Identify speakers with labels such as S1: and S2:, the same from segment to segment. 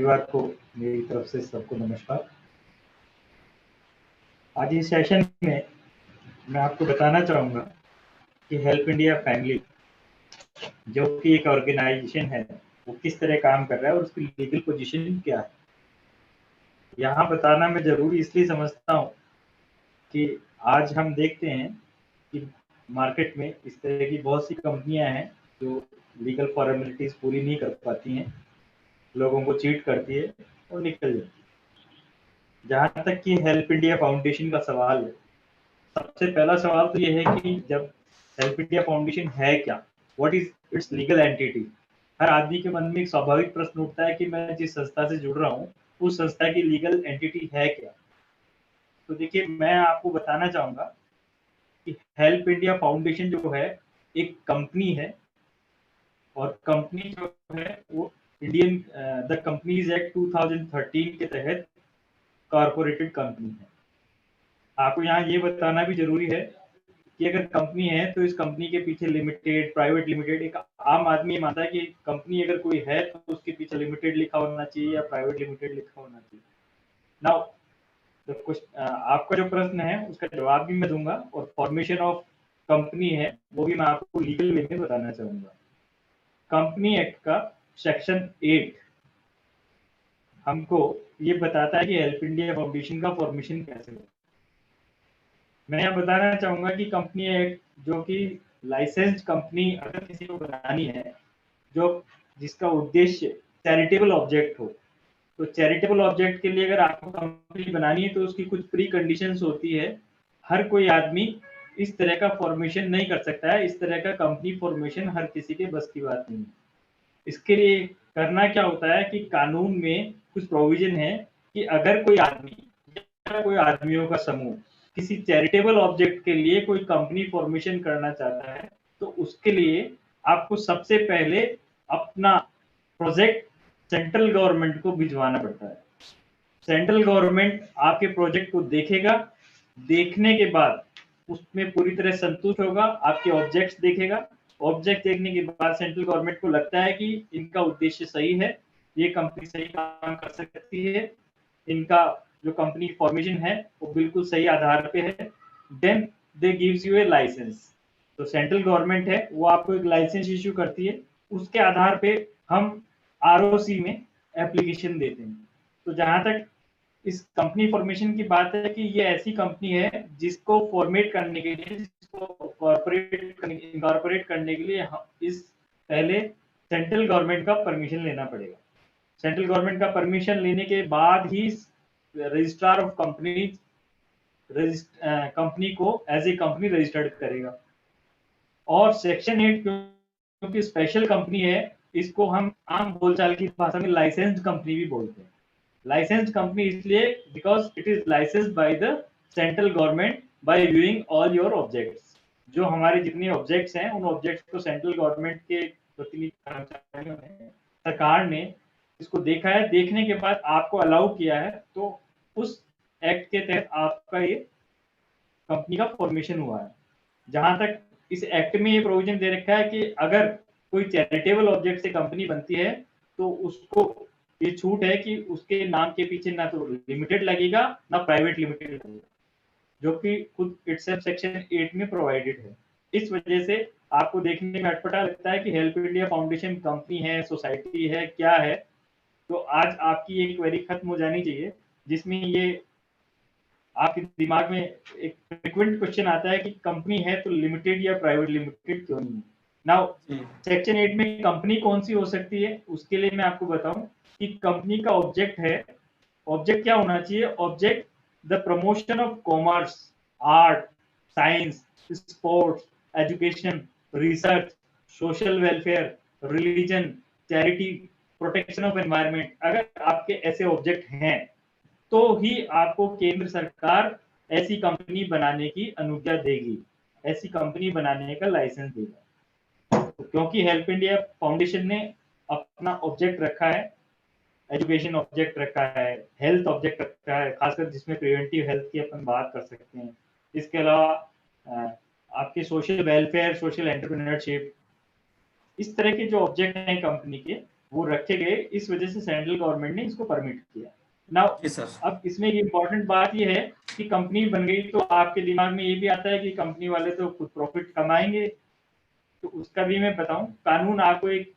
S1: परिवार को मेरी तरफ से सबको नमस्कार। आज इस सेशन में मैं आपको बताना चाहूँगा कि हेल्प इंडिया फैमिली जो कि एक ऑर्गेनाइजेशन है, वो किस तरह काम कर रहा है और उसकी लीगल पोजीशन क्या है। यहाँ बताना मैं ज़रूरी इसलिए समझता हूँ कि आज हम देखते हैं कि मार्केट में इस तरह की बहुत सी कंपनियाँ हैं जो लीगल फॉर्मेलिटीज़ पूरी नहीं कर पाती हैं, लोगों को चीट करती है और निकल जाती है। जहाँ तक कि हेल्प इंडिया फाउंडेशन का सवाल है, सबसे पहला सवाल तो ये है कि जब हेल्प इंडिया फाउंडेशन है क्या, what is its legal entity. हर आदमी के मन में एक स्वाभाविक प्रश्न उठता है कि मैं जिस संस्था से जुड़ रहा हूँ उस संस्था की लीगल एंटिटी है क्या। तो देखिए, मैं आपको बताना चाहूंगा कि हेल्प इंडिया फाउंडेशन जो है एक कंपनी है, और कंपनी जो है वो इंडियन द कंपनीज एक्ट 2013 के तहत कॉर्पोरेटेड कंपनी है। आपको यहाँ ये बताना भी जरूरी है कि अगर कंपनी है तो इस कंपनी के पीछे लिमिटेड, प्राइवेट लिमिटेड, एक आम आदमी ये मानता है कि कंपनी अगर कोई है तो उसके पीछे लिमिटेड लिखा होना चाहिए या प्राइवेट लिमिटेड लिखा होना चाहिए। नाउ आपका जो प्रश्न है उसका जवाब भी मैं दूंगा, और फॉर्मेशन ऑफ कंपनी है वो भी मैं आपको लीगल वे में बताना चाहूंगा। कंपनी एक्ट का सेक्शन 8 हमको ये बताता है कि हेल्प इंडिया फाउंडेशन का फॉर्मेशन कैसे हो। मैं यहाँ बताना चाहूंगा कि कंपनी एक्ट जो कि लाइसेंस्ड कंपनी अगर किसी को बनानी है जो जिसका उद्देश्य चैरिटेबल ऑब्जेक्ट हो, तो चैरिटेबल ऑब्जेक्ट के लिए अगर आपको कंपनी बनानी है तो उसकी कुछ प्री कंडीशंस होती है। हर कोई आदमी इस तरह का फॉर्मेशन नहीं कर सकता है, इस तरह का कंपनी फॉर्मेशन हर किसी के बस की बात नहीं है। इसके लिए करना क्या होता है कि कानून में कुछ प्रोविजन है कि अगर कोई आदमी या कोई आदमियों का समूह किसी चैरिटेबल ऑब्जेक्ट के लिए कोई कंपनी फॉर्मेशन करना चाहता है तो उसके लिए आपको सबसे पहले अपना प्रोजेक्ट सेंट्रल गवर्नमेंट को भिजवाना पड़ता है। सेंट्रल गवर्नमेंट आपके प्रोजेक्ट को देखेगा, देखने के बाद उसमें पूरी तरह संतुष्ट होगा, आपके ऑब्जेक्ट्स देखेगा। ऑब्जेक्ट देखने के बाद सेंट्रल गवर्नमेंट को लगता है कि इनका उद्देश्य सही है, ये कंपनी सही काम कर सकती है, इनका जो कंपनी फॉर्मेशन है वो बिल्कुल सही आधार पे है, then they gives you a licence. तो सेंट्रल गवर्नमेंट है वो आपको एक लाइसेंस इश्यू करती है, उसके आधार पे हम आरओसी में एप्लीकेशन देते हैं। तो जहां तक इस कंपनी फॉर्मेशन की बात है कि ये ऐसी कंपनी है जिसको फॉर्मेट करने के लिए, जिसको इनकॉर्पोरेट करने के लिए इस पहले सेंट्रल गवर्नमेंट का परमिशन लेना पड़ेगा। सेंट्रल गवर्नमेंट का परमिशन लेने के बाद ही रजिस्ट्रार ऑफ कंपनी कंपनी को एज ए कंपनी रजिस्टर्ड करेगा। और सेक्शन 8 क्योंकि स्पेशल कंपनी है, इसको हम आम बोलचाल की भाषा में लाइसेंस्ड कंपनी भी बोलते हैं। लाइसेंस्ड कंपनी इसलिए because it is licensed by the central government by reviewing all your objects. जो हमारे जितने ऑब्जेक्ट्स हैं उन ऑब्जेक्ट्स को सेंट्रल गवर्नमेंट के प्रतिनिधि कर्मचारियों ने, सरकार ने इसको देखा है, देखने के बाद आपको अलाउ किया है, तो उस एक्ट के तहत आपका ये कंपनी का फॉर्मेशन हुआ है। जहां तक इस एक्ट में ये प्रोविजन दे रखा है कि अगर कोई चैरिटेबल ऑब्जेक्ट से कंपनी बनती है तो उसको ये छूट है कि उसके नाम के पीछे ना तो लिमिटेड लगेगा ना प्राइवेट लिमिटेड लगेगा, जो कि खुद इटसेल्फ सेक्शन 8 में प्रोवाइडेड है। इस वजह से आपको देखने में अटपटा लगता है कि हेल्प इंडिया फाउंडेशन कंपनी है, सोसाइटी है, क्या है। तो आज आपकी एक क्वेरी खत्म हो जानी चाहिए जिसमें ये आपके दिमाग में एक फ्रिक्वेंट क्वेश्चन आता है कि कंपनी है तो लिमिटेड या प्राइवेट लिमिटेड क्यों नहीं। नाउ सेक्शन 8 में कंपनी कौन सी हो सकती है उसके लिए मैं आपको बताऊं कि कंपनी का ऑब्जेक्ट है, ऑब्जेक्ट क्या होना चाहिए, object the promotion of commerce, art, science, sports, education, research, social welfare, religion, charity, protection of environment. अगर आपके ऐसे ऑब्जेक्ट हैं तो ही आपको केंद्र सरकार ऐसी कंपनी बनाने की अनुज्ञा देगी, ऐसी कंपनी बनाने का लाइसेंस देगा। तो क्योंकि हेल्प इंडिया फाउंडेशन ने अपना ऑब्जेक्ट रखा है, एजुकेशन ऑब्जेक्ट रखा है, हेल्थ ऑब्जेक्ट रखा है, खासकर जिसमें प्रिवेंटिव हेल्थ की अपन बात कर सकते हैं। इसके अलावा आपके सोशल वेलफेयर, सोशल एंटरप्रेन्योरशिप, इस तरह के जो ऑब्जेक्ट हैं कंपनी के वो रखे गए, इस वजह से सेंट्रल गवर्नमेंट ने इसको परमिट किया। नाउ
S2: जी सर।
S1: अब इसमें एक इम्पॉर्टेंट बात ये है कि कंपनी बन गई तो आपके दिमाग में ये भी आता है कि कंपनी वाले तो खुद प्रॉफिट कमाएंगे, तो उसका भी मैं बताऊं, कानून आपको एक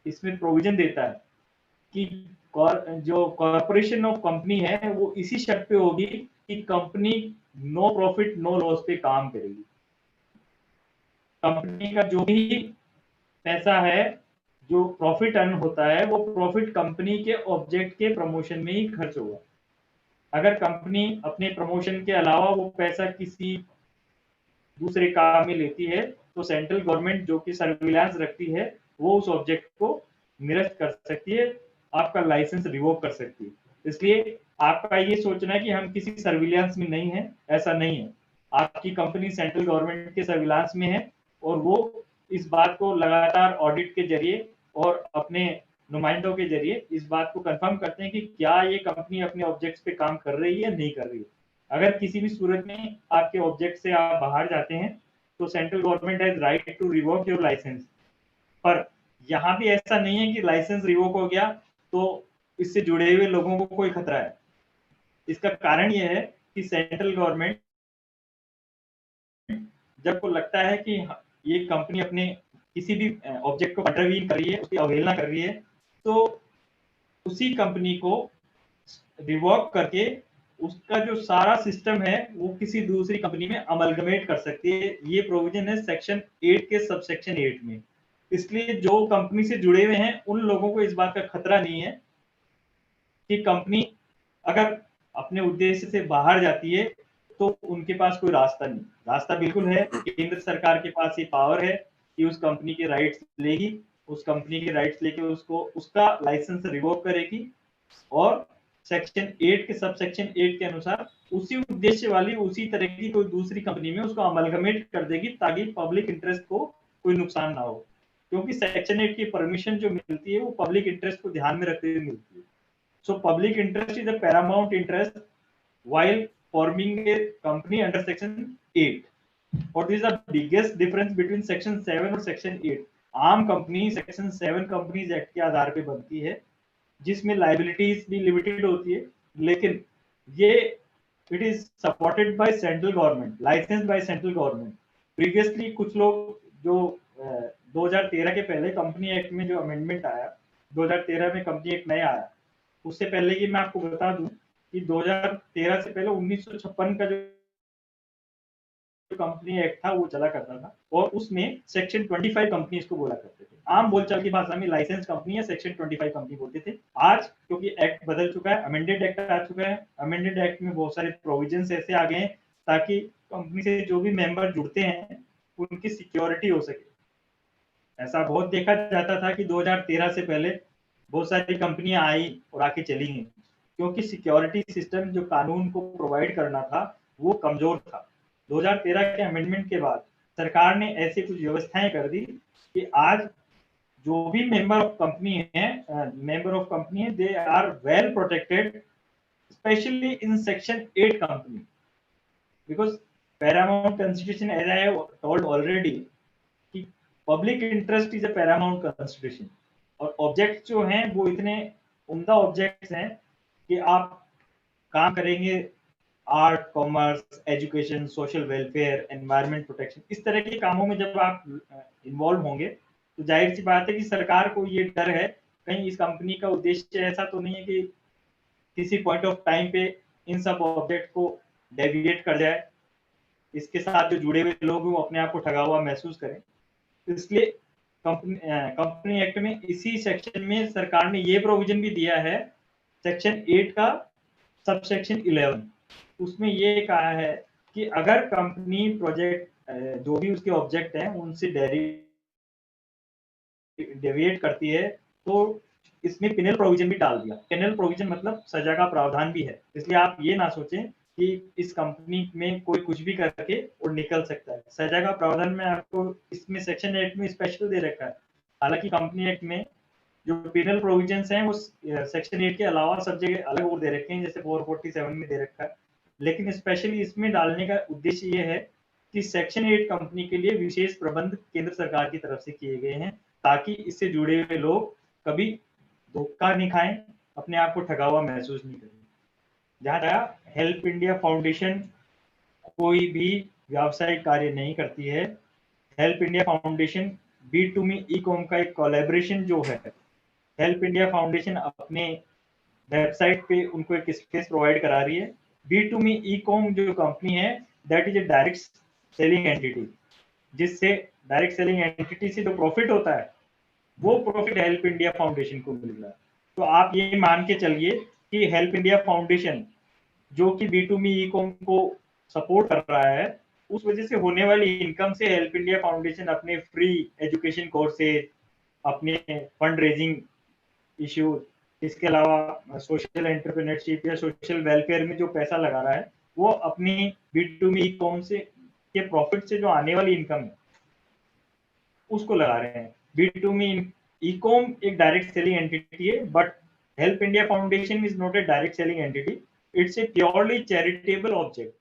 S1: इसमें प्रोविजन देता है कि जो कॉर्पोरेशन ऑफ कंपनी है वो इसी शर्त पे होगी कि company no profit no loss पे काम करेगी। कंपनी का जो भी पैसा है, जो प्रॉफिट अर्न होता है, वो प्रॉफिट कंपनी के ऑब्जेक्ट के प्रमोशन में ही खर्च होगा। अगर कंपनी अपने प्रमोशन के अलावा वो पैसा किसी दूसरे काम में लेती है तो सेंट्रल गवर्नमेंट जो कि सर्विलांस रखती है वो उस ऑब्जेक्ट को निरस्त कर सकती है, आपका लाइसेंस रिवोक कर सकती है। इसलिए आपका ये सोचना है कि हम किसी सर्विलांस में नहीं है, ऐसा नहीं है। आपकी कंपनी सेंट्रल गवर्नमेंट के सर्विलांस में है और वो इस बात को लगातार ऑडिट के जरिए और अपने नुमाइंदों के जरिए इस बात को कंफर्म करते हैं कि क्या ये कंपनी अपने ऑब्जेक्ट्स पे काम कर रही है या नहीं कर रही है। अगर किसी भी सूरत में आपके ऑब्जेक्ट से आप बाहर जाते हैं तो central government has right to revoke your licence. पर यहाँ भी ऐसा नहीं है कि लाइसेंस रिवोक हो गया तो इससे जुड़े हुए लोगों को कोई खतरा है। इसका कारण यह है कि सेंट्रल गवर्नमेंट जब को लगता है कि ये कंपनी अपने किसी भी ऑब्जेक्ट को इंटरवीन कर रही है, उसकी अवहेलना कर रही है, तो उसी कंपनी को रिवॉक करके उसका जो सारा सिस्टम है वो किसी दूसरी कंपनी में अमलगमेट कर सकती है। ये प्रोविजन है सेक्शन 8 के सबसेक्शन 8 में। इसलिए जो कंपनी से जुड़े हुए हैं उन लोगों को इस बात का खतरा नहीं है कि कंपनी अगर अपने उद्देश्य से बाहर जाती है तो उनके पास कोई रास्ता नहीं। रास्ता बिल्कुल है, केंद्र सरकार के पास ये पावर है कि उस कंपनी के राइट्स लेगी, उस कंपनी के राइट्स लेके उसको उसका लाइसेंस रिवोक करेगी और सेक्शन 8 के सब सेक्शन 8 के अनुसार उसी उद्देश्य वाली उसी तरह की कोई दूसरी कंपनी में उसको अमलगमेट कर देगी ताकि पब्लिक इंटरेस्ट को कोई नुकसान ना हो। क्योंकि सेक्शन 8 की परमिशन जो मिलती है वो पब्लिक इंटरेस्ट को ध्यान में रखते हुए मिलती है। So public interest is a paramount interest while forming a company under section 8. और this is the biggest difference between section 7 और section 8. आम कंपनी सेक्शन 7 कंपनीज एक्ट के आधार पे बनती है जिसमें लाइबिलिटीज भी लिमिटेड होती है, लेकिन ये it is supported by central government, licence by central government. Previously कुछ लोग जो 2013 के पहले कंपनी एक्ट में जो अमेंडमेंट आया, 2013 में कंपनी एक्ट नया आया, उससे पहले की मैं आपको बता दूं कि 2013 से पहले 1956 का जो कंपनी एक्ट था वो चला करता था और उसमें सेक्शन 25 कंपनी इसको बोला करते थे। आम बोलचाल की भाषा में लाइसेंस कंपनी या सेक्शन 25 कंपनी बोलते थे। आज क्योंकि एक्ट बदल चुका है, अमेंडेड एक्ट आ चुका है, अमेंडेड एक्ट में बहुत सारे प्रोविजंस ऐसे आ गए हैं ताकि कंपनी से जो भी मेंबर जुड़ते हैं उनकी सिक्योरिटी हो सके। ऐसा बहुत देखा जाता था कि 2013 से पहले बहुत सारी कंपनियां आई और आके चली गई क्योंकि सिक्योरिटी सिस्टम जो कानून को प्रोवाइड करना था वो कमजोर था। 2013 के अमेंडमेंट के बाद सरकार ने ऐसी कुछ व्यवस्थाएं कर दी कि आज जो भी मेंबर ऑफ कंपनी है they are well protected, specially in section 8 company, because paramount constitution as I have told already कि public interest is a paramount constitution और ऑब्जेक्ट जो हैं वो इतने उम्दा ऑब्जेक्ट्स हैं कि आप काम करेंगे art, commerce, education, social welfare, environment protection, इस तरह के कामों में जब आप इन्वॉल्व होंगे तो जाहिर सी बात है कि सरकार को ये डर है कहीं इस कंपनी का उद्देश्य ऐसा तो नहीं है कि किसी पॉइंट ऑफ टाइम पे इन सब ऑब्जेक्ट को डेविएट कर जाए, इसके साथ जो जुड़े हुए लोग वो अपने आप को ठगा हुआ महसूस करें। इसलिए कंपनी एक्ट में इसी सेक्शन में सरकार ने ये प्रोविजन भी दिया है, सेक्शन 8 का सबसेक्शन 11, उसमें ये कहा है कि अगर कंपनी प्रोजेक्ट जो भी उसके ऑब्जेक्ट हैं उनसे डेविएट करती है तो इसमें पिनल प्रोविजन भी डाल दिया। पिनल प्रोविजन मतलब सजा का प्रावधान भी है। इसलिए आप ये ना सोचें कि इस कंपनी में कोई कुछ भी करके और निकल सकता है। सजा का प्रावधान में आपको इसमें सेक्शन 8 में स्पेशल दे रखा है। हालांकि कंपनी एक्ट में जो पिनल प्रोविजंस हैं वो सेक्शन 8 के अलावा सब जगह अलग और दे रखे हैं, जैसे 447 में दे रखा है, लेकिन स्पेशली इसमें डालने का उद्देश्य ये है कि सेक्शन 8 कंपनी के लिए विशेष प्रबंध केंद्र सरकार की तरफ से किए गए हैं, ताकि इससे जुड़े हुए लोग कभी धोखा नहीं खाएं, अपने आप को ठगा हुआ महसूस नहीं करें। जहां तक हेल्प इंडिया फाउंडेशन कोई भी व्यावसायिक कार्य नहीं करती है। Help India foundation B2Me e-com का एक कोलैबोरेशन जो है, हेल्प इंडिया फाउंडेशन अपने वेबसाइट पे उनको एक स्पेस प्रोवाइड करा रही है। B2Me ई-कॉम जो कंपनी है, that is a direct selling entity, जिससे डायरेक्ट सेलिंग एंटिटी से जो प्रॉफिट होता है वो प्रॉफिट हेल्प इंडिया फाउंडेशन को मिल रहा है। तो आप ये मान के चलिए कि हेल्प इंडिया फाउंडेशन जो कि B2Me ई-कॉम को सपोर्ट कर रहा है, उस वजह से होने वाली इनकम से हेल्प इंडिया फाउंडेशन अपने फ्री एजुकेशन कोर्सेज, अपने फंड रेजिंग इश्यू, इसके अलावा सोशल एंटरप्रेन्योरशिप या सोशल वेलफेयर में जो पैसा लगा रहा है, वो अपनी B2Me ई-कॉम से के प्रॉफिट से जो आने वाली इनकम है उसको लगा रहे हैं। B2Me ई-कॉम एक डायरेक्ट सेलिंग एंटिटी है, but help India foundation is not a direct selling entity, it's a purely charitable object.